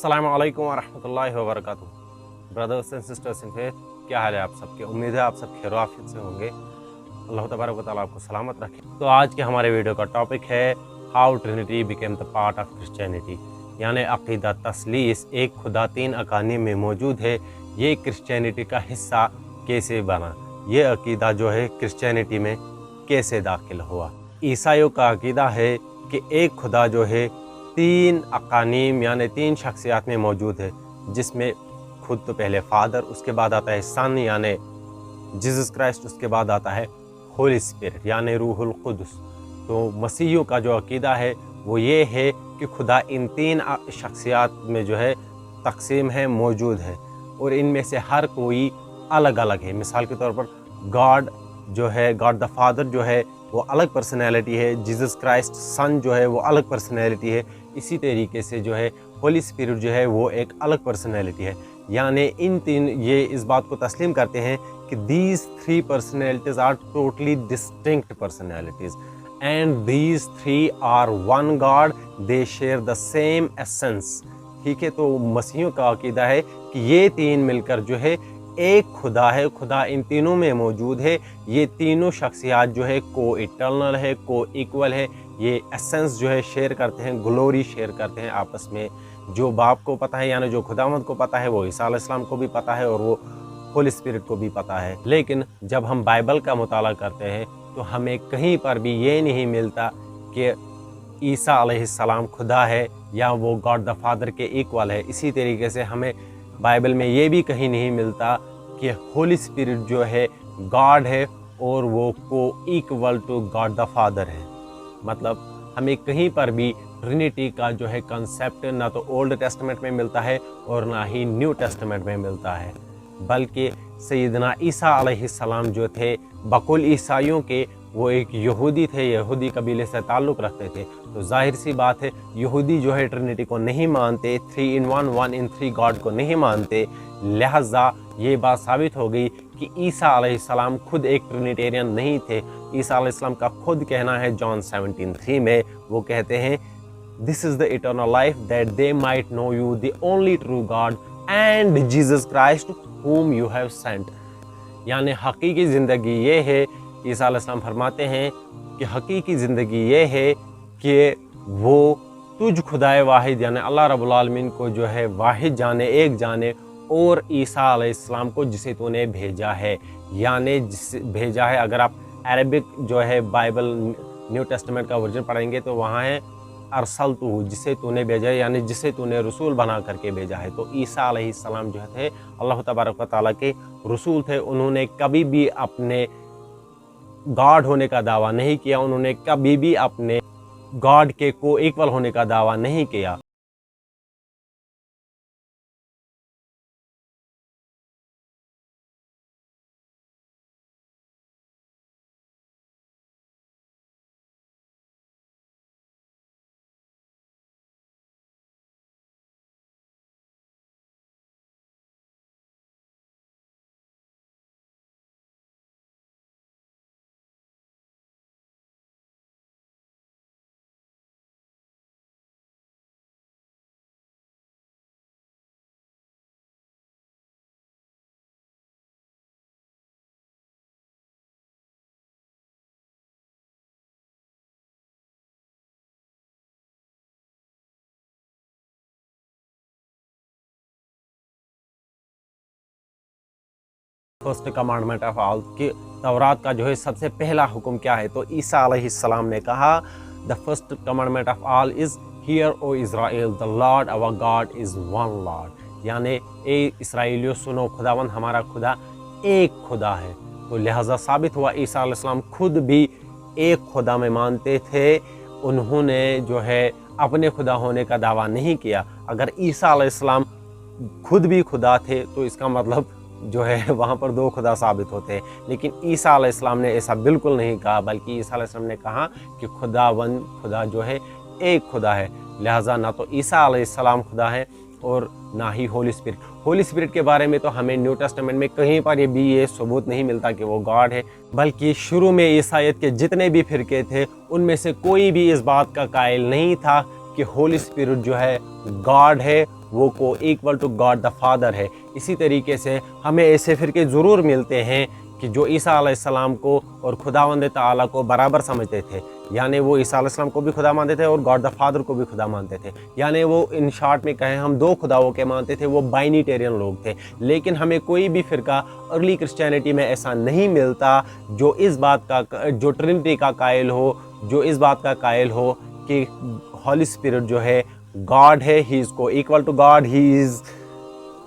अस्सलाम वालेकुम वरहमतुल्लाहि वबरकातुहू। Brothers and sisters in faith, क्या हाल है आप सबके। उम्मीद है आप सब खैर आफियत से होंगे। अल्लाह तबारक व तआला आपको सलामत रखे। तो आज के हमारे वीडियो का टॉपिक है how Trinity became the part of Christianity, यानी अक़ीदा तस्लीस, एक खुदा तीन अकानी में मौजूद है, ये क्रिश्चियनिटी का हिस्सा कैसे बना, ये अक़ीदा जो है क्रिश्चियनिटी में कैसे दाखिल हुआ। ईसाइयों का अक़ीदा है कि एक खुदा जो है तीन अकानीम यानी तीन शख्सियात में मौजूद है, जिसमें खुद तो पहले फादर, उसके बाद आता है सन यानी जीसस क्राइस्ट, उसके बाद आता है होली स्पिरिट यानी रूहुल कुदस। तो मसीहियों का जो अक़ीदा है वो ये है कि खुदा इन तीन शख्सियात में जो है तकसीम है, मौजूद है, और इनमें से हर कोई अलग अलग है। मिसाल के तौर पर गॉड जो है, गॉड द फादर जो है वो अलग पर्सनैलिटी है, जीसस क्राइस्ट सन जो है वो अलग पर्सनैलिटी है। इसी तरीके से जो है होली स्पिरिट जो है वो एक अलग पर्सनैलिटी है। यानी इन तीन ये इस बात को तस्लीम करते हैं कि these three personalities are totally distinct personalities and these three are one God, they share the same essence. ठीक है, तो मसीहियों का अक़ीदा है कि ये तीन मिलकर जो है एक खुदा है, खुदा इन तीनों में मौजूद है। ये तीनों शख्सियात जो है को इटर्नल है, को इक्वल है, ये एसेंस जो है शेयर करते हैं, ग्लोरी शेयर करते हैं आपस में। जो बाप को पता है यानी जो खुदावंद को पता है वो ईसा अलैहिस्सलाम को भी पता है और वो होली स्पिरिट को भी पता है। लेकिन जब हम बाइबल का मुताला करते हैं तो हमें कहीं पर भी ये नहीं मिलता कि ईसा अलैहिस्सलाम खुदा है या वो गॉड द फादर के इक्वल है। इसी तरीके से हमें बाइबल में ये भी कहीं नहीं मिलता कि होली स्पिरिट जो है गॉड है और वो को equal to God the Father है। मतलब हमें कहीं पर भी ट्रिनिटी का जो है कंसेप्ट ना तो ओल्ड टेस्टामेंट में मिलता है और ना ही न्यू टेस्टामेंट में मिलता है, बल्कि सैयदना ईसा अलैहिस्सलाम जो थे बकुल ईसाइयों के, वो एक यहूदी थे, यहूदी कबीले से ताल्लुक़ रखते थे। तो जाहिर सी बात है यहूदी जो है ट्रिनिटी को नहीं मानते, 3 in 1 1 in 3 गॉड को नहीं मानते। लिहाजा ये बात साबित हो गई कि ईसा अलैहिस्सलाम खुद एक ट्रिनिटेरियन नहीं थे। ईसा अलैहिस्सलाम का खुद कहना है जॉन 17:3 में, वो कहते हैं this is the eternal life that they might know you the only true God and Jesus Christ whom you have sent। यानी हकीकी ज़िंदगी ये है, ईसा अलैहिस्सलाम फरमाते हैं कि हकीकी ज़िंदगी ये है कि वो तुझ खुदाए वाहिद यानी अल्लाह रब्बुल आलमीन को जो है वाहिद जाने, एक जाने, और ईसा अलैहिस्सलाम को जिसे तूने भेजा है, यानी जिसे भेजा है। अगर आप अरबिक जो है बाइबल न्यू टेस्टामेंट का वर्जन पढ़ेंगे तो वहाँ है अरसलतुहु, जिसे तूने भेजा है, यानी जिसे तूने रसूल बना करके भेजा है। तो ईसा अलैहिस्सलाम जो थे अल्लाह तबारक व तआला के रसूल थे। उन्होंने कभी भी अपने गॉड होने का दावा नहीं किया, उन्होंने कभी भी अपने गॉड के को इक्वल होने का दावा नहीं किया। फर्स्ट कमांडमेंट ऑफ ऑल कि तौरात का जो है सबसे पहला हुक्म क्या है, तो ईसा अलैहिस्सलाम ने कहा the first commandment of all is hear O Israel the Lord our God is one Lord. यानी ए इसराइलियों सुनो, खुदावंद हमारा खुदा एक खुदा है। तो लिहाजा साबित हुआ ईसा अलैहिस्सलाम खुद भी एक खुदा में मानते थे। उन्होंने जो है अपने खुदा होने का दावा नहीं किया। अगर ईसा अलैहिस्सलाम खुद भी खुदा थे तो इसका मतलब जो है वहाँ पर दो खुदा साबित होते हैं। लेकिन ईसा अलैहिस्सलाम ने ऐसा बिल्कुल नहीं कहा, बल्कि ईसा अलैहिस्सलाम ने कहा कि खुदावंद खुदा जो है एक खुदा है। लिहाजा ना तो ईसा अलैहिस्सलाम खुदा है और ना ही होली स्पिरिट। होली स्पिरिट के बारे में तो हमें न्यू टेस्टामेंट में कहीं पर ये सबूत नहीं मिलता कि वो गॉड है, बल्कि शुरू में ईसाईयत के जितने भी फिरके थे उनमें से कोई भी इस बात का कायल नहीं था कि होली स्पिरिट जो है गॉड है वो को equal to God the Father है। इसी तरीके से हमें ऐसे फ़िरके ज़रूर मिलते हैं कि जो ईसा अलैहिस्सलाम को और खुदावंद ताला को बराबर समझते थे, यानी वो ईसा अलैहिस्सलाम को भी खुदा मानते थे और गॉड द फादर को भी खुदा मानते थे, यानी वो इन शॉर्ट में कहें हम दो खुदाओं के मानते थे, वो बाइनिटेरियन लोग थे। लेकिन हमें कोई भी फ़िरका अर्ली क्रिश्चियनिटी में ऐसा नहीं मिलता जो इस बात का, जो ट्रिनिटी का कायल हो, जो इस बात का कायल हो कि हॉली स्पिरिट जो है गॉड है, ही इज़ को equal to God, he is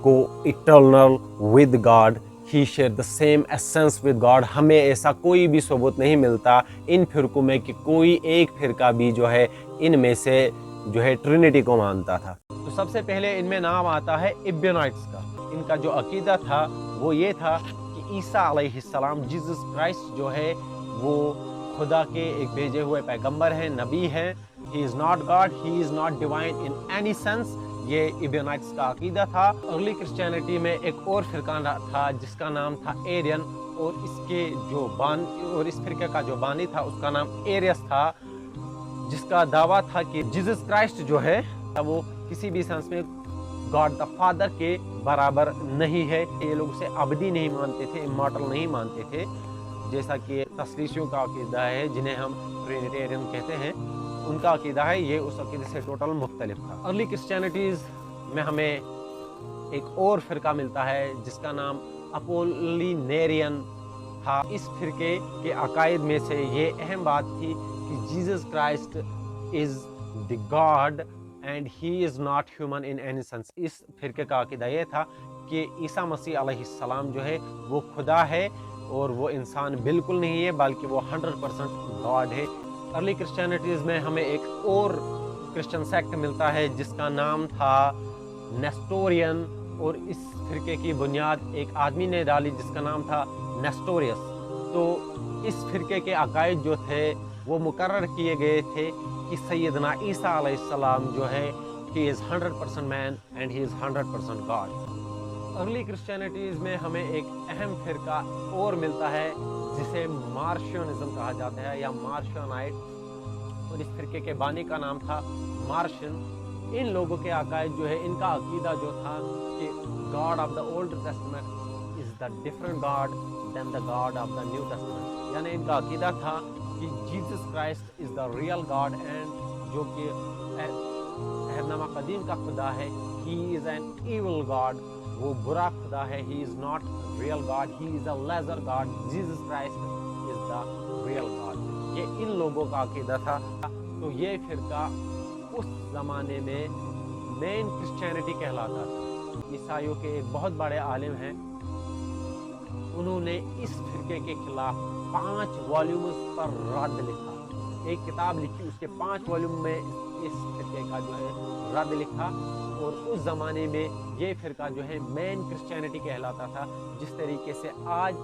coeternal with God, he share the same essence with God. हमें ऐसा कोई भी सबूत नहीं मिलता इन फिरकों में कि कोई एक फिरका भी जो है इनमें से जो है ट्रिनिटी को मानता था। तो सबसे पहले इनमें नाम आता है इब्योनाइट्स का। इनका जो अकीदा था वो ये था कि ईसा अलैहिस्सलाम, जीसस क्राइस्ट जो है वो खुदा के एक भेजे हुए पैगंबर हैं, नबी हैं। ही is not God, he is not divine in any sense. ये इब्योनाइट्स का अकीदा था। अर्ली क्रिश्चियनिटी में एक और फिरका था जिसका नाम था एरियन, और इसके जो और इस फिरके का जो बानी था उसका नाम एरियस था, जिसका दावा था कि जीसस क्राइस्ट जो है वो किसी भी सेंस में गॉड द फादर के बराबर नहीं है। ये लोग उसे अबदी नहीं मानते थे, इमॉर्टल नहीं मानते थे, जैसा कि तसलीसियों का अकीदा है जिन्हें हम ट्रिनिटेरियन कहते हैं, उनका अकीदा है। ये उस अकीदे से टोटल मुख्तलिफ था। अर्ली क्रिश्चियनिटीज़ में हमें एक और फ़िरका मिलता है जिसका नाम अपोलिनेरियन था। इस फ़िरके के अकायद में से ये अहम बात थी कि Jesus Christ is the God and he is not human in any sense. इस फ़िरके का अकीदा ये था कि ईसा मसीह अलैहिस्सलाम जो है वो खुदा है और वो इंसान बिल्कुल नहीं है, बल्कि वो 100% गॉड है। अर्ली क्रिश्चियनिटीज़ में हमें एक और क्रिश्चियन सेक्ट मिलता है जिसका नाम था नेस्टोरियन, और इस फिरके की बुनियाद एक आदमी ने डाली जिसका नाम था नेस्टोरियस। तो इस फिरके के अकायद जो थे वो मुकर्रर किए गए थे कि सैयदना ईसा अलैहिस्सलाम जो है he is 100% man and he is 100% God. Early Christianities में हमें एक अहम फिरका और मिलता है जिसे मार्शियनिज्म कहा जाता है या मार्शियनाइट, और इस फिरके के बानी का नाम था मार्शियन। इन लोगों के अकायद जो है, इनका अकीदा जो था कि God of the Old Testament is the different God than the God of the New Testament. यानी इनका अकीदा था कि Jesus Christ is the real God and जो कि अहदनामा कदीम का खुदा है, he is an evil God, वो बुरा खुदा है, he is not real God, he is a lesser God, Jesus Christ is the real God. ये इन लोगों का अकीदा था। तो ये फिरका उस ज़माने में मेन क्रिश्चियनिटी कहलाता था। ईसाइयों के एक बहुत बड़े आलिम हैं, उन्होंने इस फिरके के खिलाफ 5 वॉल्यूम्स पर रद्द लिखा, एक किताब लिखी, उसके 5 वॉल्यूम में इस फिरके का जो है रद्द लिखा। और उस ज़माने में ये फिरका जो है मेन क्रिश्चियनिटी कहलाता था, जिस तरीके से आज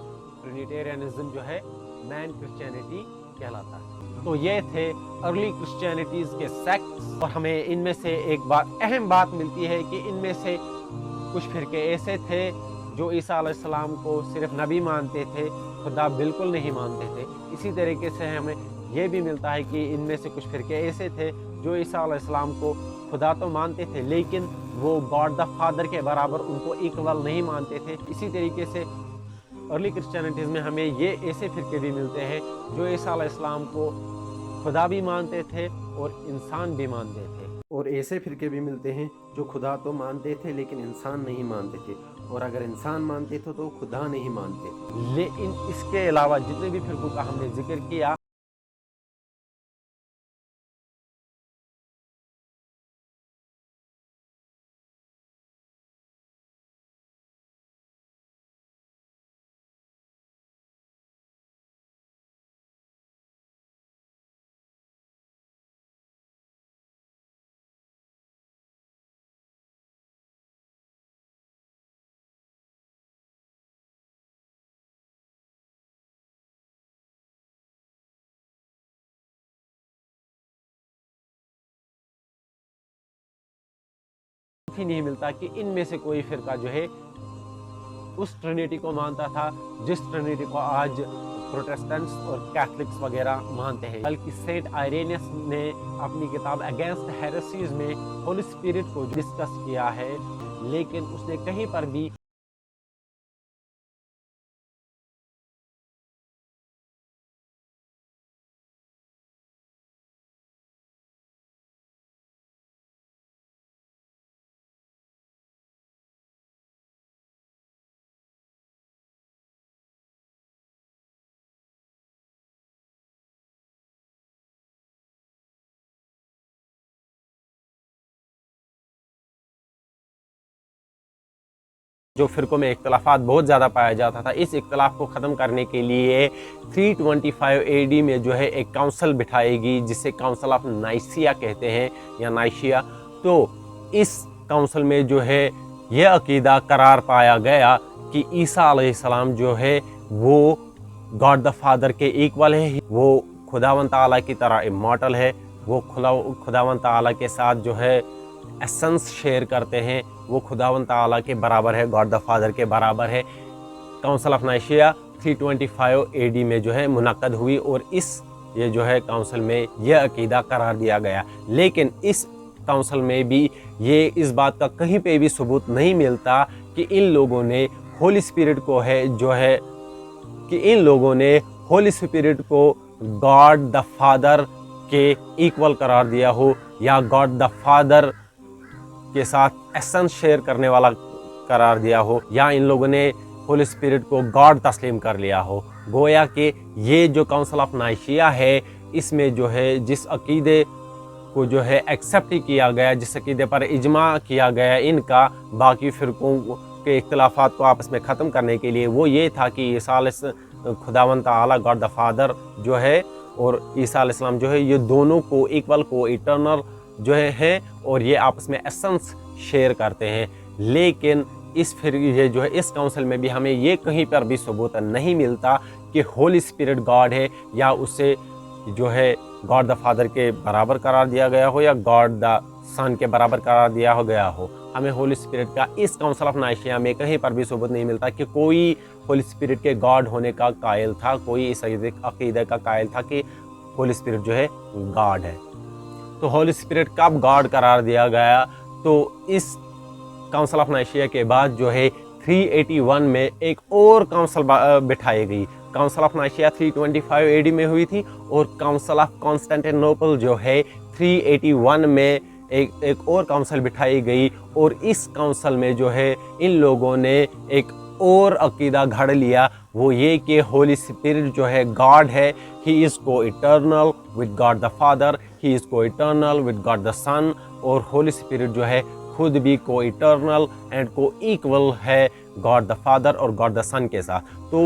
ट्रिनिटेरियनिज्म जो है मेन क्रिश्चियनिटी कहलाता है। तो ये थे अर्ली क्रिश्चियनिटीज़ के सेक्ट्स, और हमें इनमें से एक बात अहम बात मिलती है कि इनमें से कुछ फिरके ऐसे थे जो ईसा अलैहिस्सलाम को सिर्फ नबी मानते थे, खुदा बिल्कुल नहीं मानते थे। इसी तरीके से हमें ये भी मिलता है कि इनमें से कुछ फिरके ऐसे थे जो ईसा अलैहिस्सलाम को खुदा तो मानते थे लेकिन वो गॉड द फादर के बराबर उनको इक्वल नहीं मानते थे। इसी तरीके से अर्ली क्रिश्चियनिटीज़ में हमें ये ऐसे फिरके भी मिलते हैं जो ईसा अलैहिस्सलाम को खुदा भी मानते थे और इंसान भी मानते थे, और ऐसे फिरके भी मिलते हैं जो खुदा तो मानते थे लेकिन इंसान नहीं मानते थे, और अगर इंसान मानते थे तो खुदा नहीं मानते। लेकिन इसके अलावा जितने भी फिरकों का हमने जिक्र किया, ही नहीं मिलता कि इनमें से कोई फिरका जो है उस ट्रिनिटी को मानता था जिस ट्रिनिटी को आज प्रोटेस्टेंट्स और कैथलिक्स वगैरह मानते हैं, बल्कि सेंट आइरेनियस ने अपनी किताब अगेंस्ट हेरेसीज में होली स्पिरिट को डिस्कस किया है, लेकिन उसने कहीं पर भी जो फ़िरक़ों में इख्तलाफात बहुत ज़्यादा पाया जाता था, इस इख्तलाफ को ख़त्म करने के लिए 325 AD में जो है एक काउंसिल बिठाएगी, जिसे काउंसिल ऑफ नाइसिया कहते हैं या नाइशिया। तो इस काउंसिल में जो है यह अकीदा करार पाया गया कि ईसा अलैहिस्सलाम जो है वो गॉड द फादर के इक्वल है, वो खुदावंद ताला की तरह इमॉर्टल है, वो खुदावंद ताला के साथ जो है एसेंस शेयर करते हैं, वो खुदावंद ताला के बराबर है, गॉड द फादर के बराबर है। काउंसिल ऑफ नाइशिया 325 AD में जो है मुनक्कद हुई और ये जो है काउंसिल में यह अकीदा करार दिया गया। लेकिन इस काउंसिल में भी ये इस बात का कहीं पे भी सबूत नहीं मिलता कि इन लोगों ने होली स्पिरिट को होली स्पिरिट को गॉड द फादर के इक्वल करार दिया हो या गॉड द फादर के साथ एसेंस शेयर करने वाला करार दिया हो, या इन लोगों ने होली स्पिरिट को गॉड तस्लीम कर लिया हो। गोया कि ये जो काउंसिल ऑफ नाइशिया है, इसमें जो है जिस अकीदे को जो है एक्सेप्ट ही किया गया, जिस अकीदे पर इजमा किया गया इनका बाकी फ़िरक़ों के इख्तिलाफ़ात को आपस में ख़त्म करने के लिए, वो ये था कि ईसा खुदावंद ताला गॉड द फादर जो है और ईसा अलैहिस्सलाम जो है ये दोनों को इक्वल को इटर्नल जो है और ये आपस में एसेंस शेयर करते हैं। लेकिन ये जो है इस काउंसिल में भी हमें ये कहीं पर भी सबूत नहीं मिलता कि होली स्पिरिट गॉड है या उसे जो है गॉड द फादर के बराबर करार दिया गया हो या गॉड द सन के बराबर करार दिया हो गया हो। हमें होली स्पिरिट का इस काउंसिल ऑफ नाइशिया में कहीं पर भी सबूत नहीं मिलता कि कोई होली स्पिरिट के गॉड होने का कायल था, कोई इस अकीदे का कायल था कि होली स्पिरिट जो है गॉड है। तो होली स्पिरिट कब गॉड करार दिया गया? तो इस काउंसिल ऑफ नाइशिया के बाद जो है 381 में एक और काउंसिल बिठाई गई। काउंसिल ऑफ नाइशिया 325 AD में हुई थी और काउंसिल ऑफ कॉन्स्टेंटिनोपल जो है 381 में एक और काउंसिल बिठाई गई और इस काउंसिल में जो है इन लोगों ने एक और अकीदा घड़ लिया, वो ये कि होली स्पिरिट जो है गॉड है, he is coeternal with God the Father, he is coeternal with God the सन, और होली स्पिरिट जो है खुद भी को इटर्नल एंड को इक्वल है गॉड द फादर और गॉड द सन के साथ। तो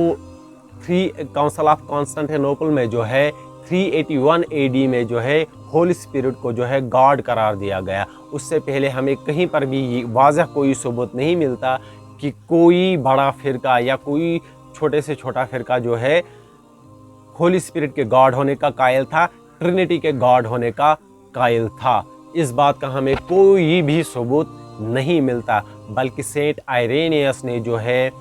काउंसिल ऑफ कॉन्स्टेंटिनोपल में जो है 381 AD में जो है होली स्पिरिट को जो है गॉड करार दिया गया। उससे पहले हमें कहीं पर भी वाज़ह कोई सबूत नहीं मिलता कि कोई बड़ा फ़िरका या कोई छोटे से छोटा फ़िरका जो है होली स्पिरिट के गॉड होने का कायल था, ट्रिनिटी के गॉड होने का कायल था। इस बात का हमें कोई भी सबूत नहीं मिलता, बल्कि सेंट आइरेनियस ने जो है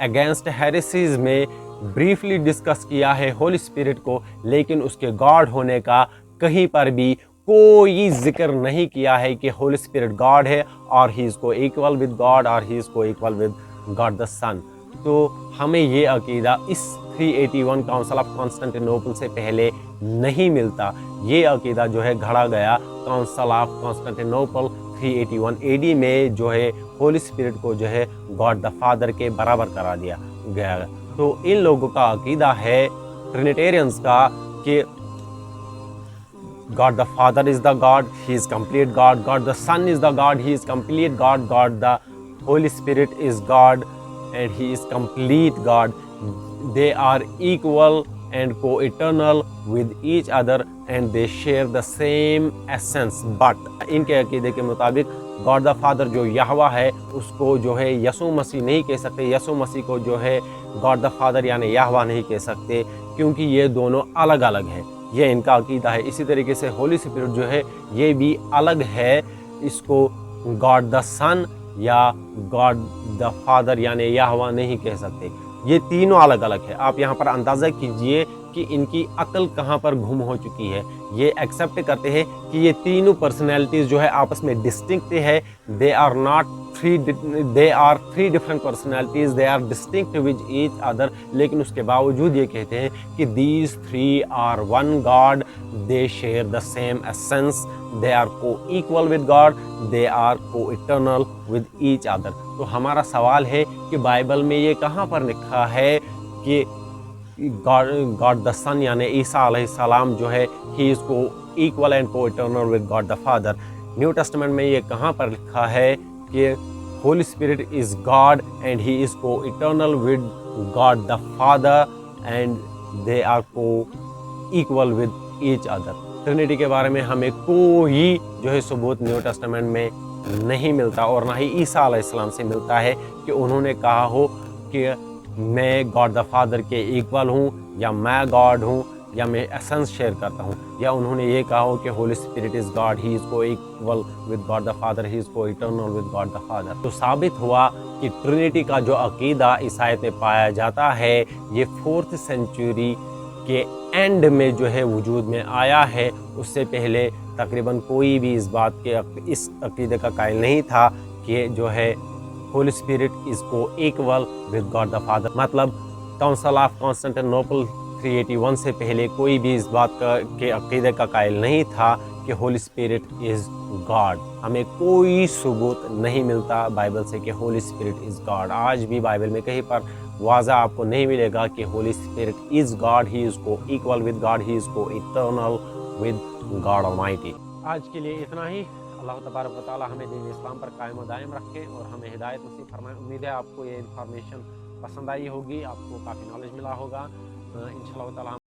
अगेंस्ट हेरेसीज में ब्रीफली डिस्कस किया है होली स्पिरिट को, लेकिन उसके गॉड होने का कहीं पर भी कोई जिक्र नहीं किया है कि होली स्पिरिट गॉड है और ही is coequal with God और ही is coequal with God the सन। तो हमें ये अकीदा इस 381 काउंसिल ऑफ कॉन्स्टेंटिनोपल से पहले नहीं मिलता। ये अकीदा जो है घड़ा गया काउंसिल ऑफ कॉन्स्टेंटिनोपल 381 AD में जो है होली स्पिरिट को जो है गॉड द फादर के बराबर करा दिया गया। तो इन लोगों का अकीदा है ट्रिनिटेरियंस का कि God the Father is the God, He is complete God. God the Son is the God, He is complete God. God the Holy Spirit is God and He is complete God. They are equal and co-eternal with each other and they share the same essence. But इनके अकीदे के मुताबिक God the father जो यहवा है उसको जो है यसू मसीह नहीं कह सकते, यसू मसीह को जो है गॉड द फादर यानी यहवा नहीं कह सकते, क्योंकि ये दोनों अलग अलग है। ये इनका अकीदा है। इसी तरीके से होली स्पिरिट जो है ये भी अलग है, इसको गॉड द सन या गॉड द फादर यानी यहवा नहीं कह सकते। ये तीनों अलग अलग है। आप यहाँ पर अंदाज़ा कीजिए कि इनकी अक्ल कहाँ पर गुम हो चुकी है। ये एक्सेप्ट करते हैं कि ये तीनों पर्सनैलिटीज़ जो है आपस में डिस्टिंक्ट है। They are three different personalities, they are distinct with each other, लेकिन उसके बावजूद ये कहते हैं कि these three are one God, they share the same essence, they are coequal with God, they are coeternal with each other. तो हमारा सवाल है कि बाइबल में ये कहाँ पर लिखा है कि गॉड द सन यानी ईसा अलैहिस्सलाम जो है he is coequal and coeternal with God the Father. New Testament में ये कहाँ पर लिखा है कि Holy Spirit is God and he is coeternal with God the Father and they are coequal with each other. Trinity के बारे में हमें कोई जो है सबूत न्यू टेस्टामेंट में नहीं मिलता और ना ही ईसा अलैहिस्सलाम से मिलता है कि उन्होंने कहा हो कि मैं गॉड द फादर के इक्वल हूँ, या मैं गॉड हूँ, या मैं एसेंस शेयर करता हूँ, या उन्होंने ये कहा हो कि Holy Spirit is God, he is coequal with God the Father, he is coeternal with God the Father. तो साबित हुआ कि ट्रिनिटी का जो अकीदा ईसाईयत में पाया जाता है ये 4th सेंचुरी के एंड में जो है वजूद में आया है। उससे पहले तकरीबन कोई भी इस बात के इस अकीदे का कायल नहीं था कि जो है Holi Spirit is coequal with God the father. मतलब काउंसिल ऑफ कॉन्स्टेंटिनोपल 381 से पहले कोई भी इस बात के अकीदे का कायल नहीं था कि होली स्पिरिट इज़ गॉड। हमें कोई सबूत नहीं मिलता बाइबल से कि होली स्पिरिट इज़ गॉड। आज भी बाइबल में कहीं पर वाज़ा आपको नहीं मिलेगा कि Holy Spirit is God, he is coequal with God, he is coeternal with God Almighty. आज के लिए इतना ही। अल्लाह तबारक व तआला हमें दीन इस्लाम पर कायम व दायम रखे और हमें हिदायत नसीब फरमाए। उम्मीद है आपको ये इन्फॉर्मेशन पसंद आई होगी, आपको काफ़ी नॉलेज मिला होगा। इंशाअल्लाह ताला